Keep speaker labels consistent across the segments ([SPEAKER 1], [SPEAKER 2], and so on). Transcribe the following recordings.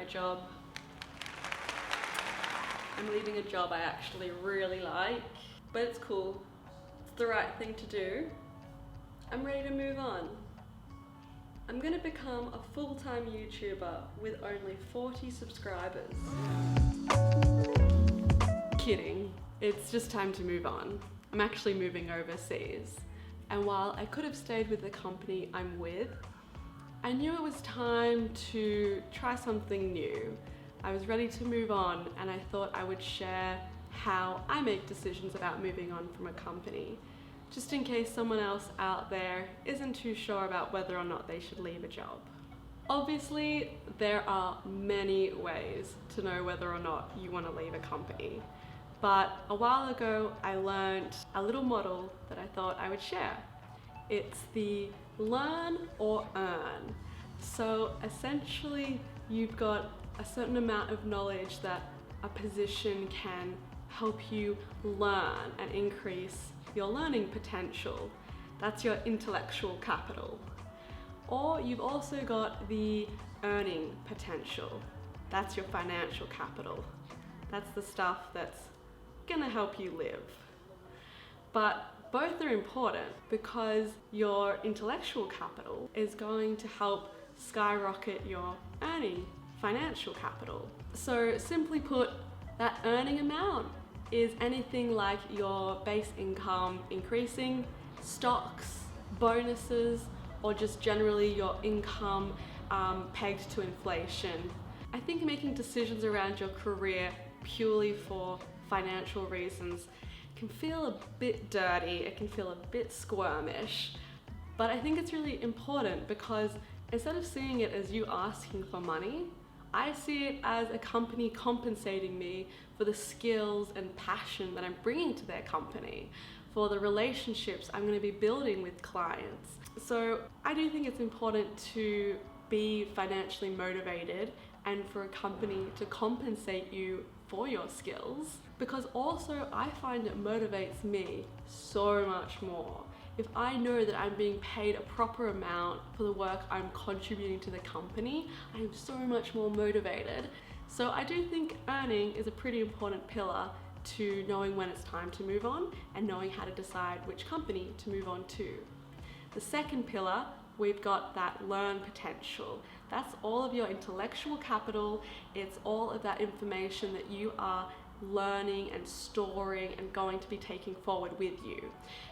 [SPEAKER 1] current job. I'm leaving a job I actually really like, but it's cool. It's the right thing to do. I'm ready to move on. I'm gonna become a full-time YouTuber with only 40 subscribers. Kidding. It's just time to move on. I'm actually moving overseas. And while I could have stayed with the company I'm with, I knew it was time to try something new. I was ready to move on, and I thought I would share how I make decisions about moving on from a company, just in case someone else out there isn't too sure about whether or not they should leave a job. Obviously, there are many ways to know whether or not you want to leave a company. But a while ago, I learned a little model that I thought I would share. It's the learn or earn. So essentially, you've got a certain amount of knowledge that a position can help you learn and increase your learning potential. That's your intellectual capital. Or you've also got the earning potential. That's your financial capital. That's the stuff that's gonna help you live. But both are important because your intellectual capital is going to help skyrocket your earning financial capital. So simply put, that earning amount is anything like your base income increasing, stocks, bonuses, or just generally your income pegged to inflation. I think making decisions around your career purely for financial reasons can feel a bit dirty, it can feel a bit squirmish, but I think it's really important because instead of seeing it as you asking for money, I see it as a company compensating me for the skills and passion that I'm bringing to their company, for the relationships I'm going to be building with clients. So I do think it's important to be financially motivated and for a company to compensate you for your skills, because also I find it motivates me so much more. If I know that I'm being paid a proper amount for the work I'm contributing to the company, I am so much more motivated. So I do think earning is a pretty important pillar to knowing when it's time to move on and knowing how to decide which company to move on to. The second pillar, we've got that learn potential. That's all of your intellectual capital. It's all of that information that you are learning and storing and going to be taking forward with you.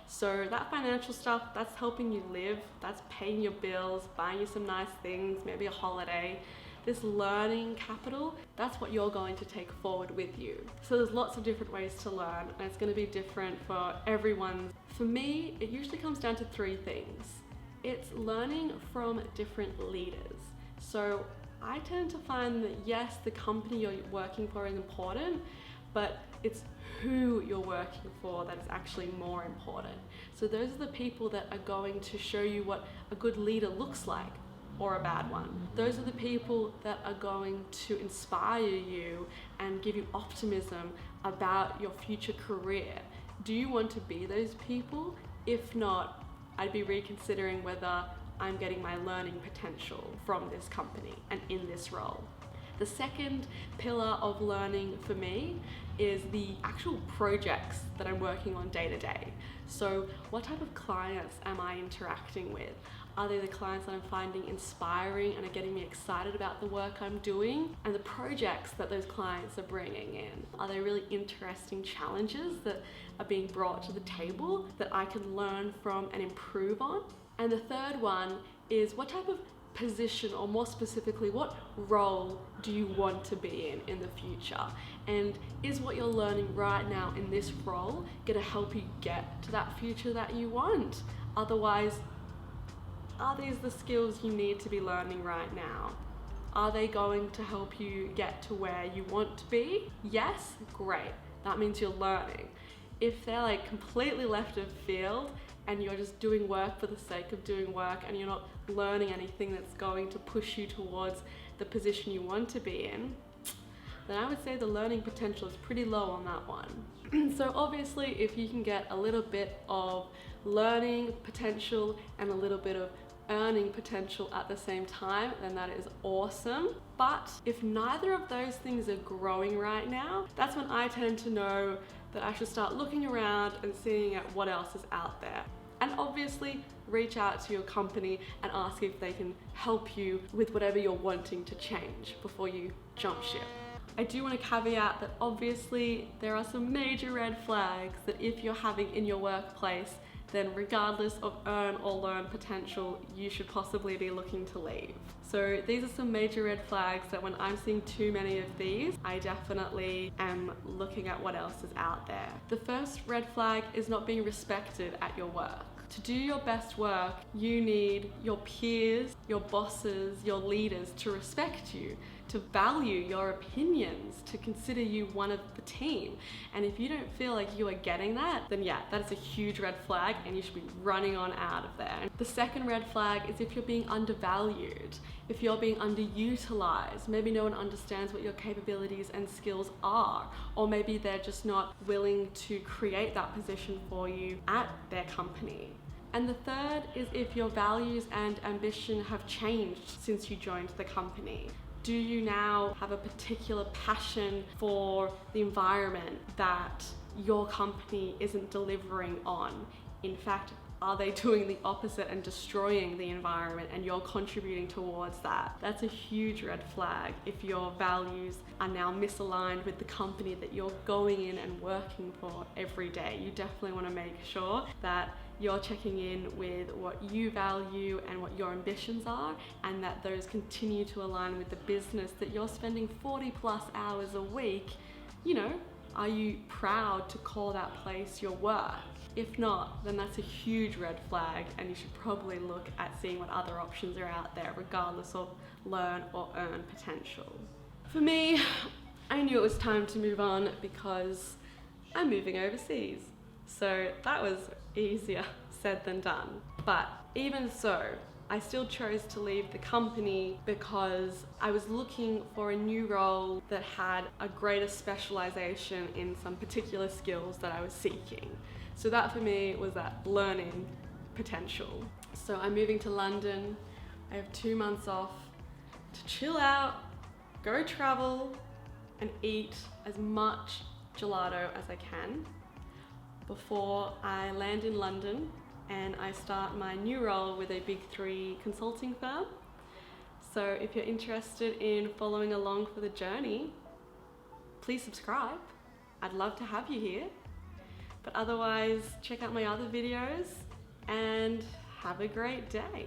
[SPEAKER 1] So that financial stuff, that's helping you live, that's paying your bills, buying you some nice things, maybe a holiday. This learning capital, that's what you're going to take forward with you. So there's lots of different ways to learn, and it's going to be different for everyone. For me, it usually comes down to three things. It's learning from different leaders. So I tend to find that yes, the company you're working for is important, but it's who you're working for that is actually more important. So those are the people that are going to show you what a good leader looks like, or a bad one. Those are the people that are going to inspire you and give you optimism about your future career. Do you want to be those people? If not, I'd be reconsidering whether I'm getting my learning potential from this company and in this role. The second pillar of learning for me is the actual projects that I'm working on day to day. So what type of clients am I interacting with? Are they the clients that I'm finding inspiring and are getting me excited about the work I'm doing? And the projects that those clients are bringing in, are they really interesting challenges that are being brought to the table that I can learn from and improve on? And the third one is what type of position, or more specifically, what role do you want to be in the future? And is what you're learning right now in this role going to help you get to that future that you want? Otherwise, are these the skills you need to be learning right now? Are they going to help you get to where you want to be? Yes, great. That means you're learning. If they're like completely left of field and you're just doing work for the sake of doing work and you're not learning anything that's going to push you towards the position you want to be in, then I would say the learning potential is pretty low on that one. So obviously, if you can get a little bit of learning potential and a little bit of earning potential at the same time, then that is awesome. But if neither of those things are growing right now, that's when I tend to know that I should start looking around and seeing at what else is out there. And obviously reach out to your company and ask if they can help you with whatever you're wanting to change before you jump ship. I do want to caveat that obviously there are some major red flags that if you're having in your workplace, then regardless of earn or learn potential, you should possibly be looking to leave. So these are some major red flags that when I'm seeing too many of these, I definitely am looking at what else is out there. The first red flag is not being respected at your work. To do your best work, you need your peers, your bosses, your leaders to respect you, to value your opinions, to consider you one of the team. And if you don't feel like you are getting that, then yeah, that is a huge red flag and you should be running on out of there. The second red flag is if you're being undervalued, if you're being underutilized, maybe no one understands what your capabilities and skills are, or maybe they're just not willing to create that position for you at their company. And the third is if your values and ambition have changed since you joined the company. Do you now have a particular passion for the environment that your company isn't delivering on? In fact, are they doing the opposite and destroying the environment and you're contributing towards that? That's a huge red flag if your values are now misaligned with the company that you're going in and working for every day. You definitely want to make sure that you're checking in with what you value and what your ambitions are, and that those continue to align with the business that you're spending 40 plus hours a week. You know, are you proud to call that place your work? If not, then that's a huge red flag and you should probably look at seeing what other options are out there regardless of learn or earn potential. For me, I knew it was time to move on because I'm moving overseas. So that was easier said than done. But even so, I still chose to leave the company because I was looking for a new role that had a greater specialization in some particular skills that I was seeking. So that for me was that learning potential. So I'm moving to London. I have 2 months off to chill out, go travel, and eat as much gelato as I can before I land in London and I start my new role with a big 3 consulting firm. So if you're interested in following along for the journey, please subscribe. I'd love to have you here. But otherwise, check out my other videos and have a great day.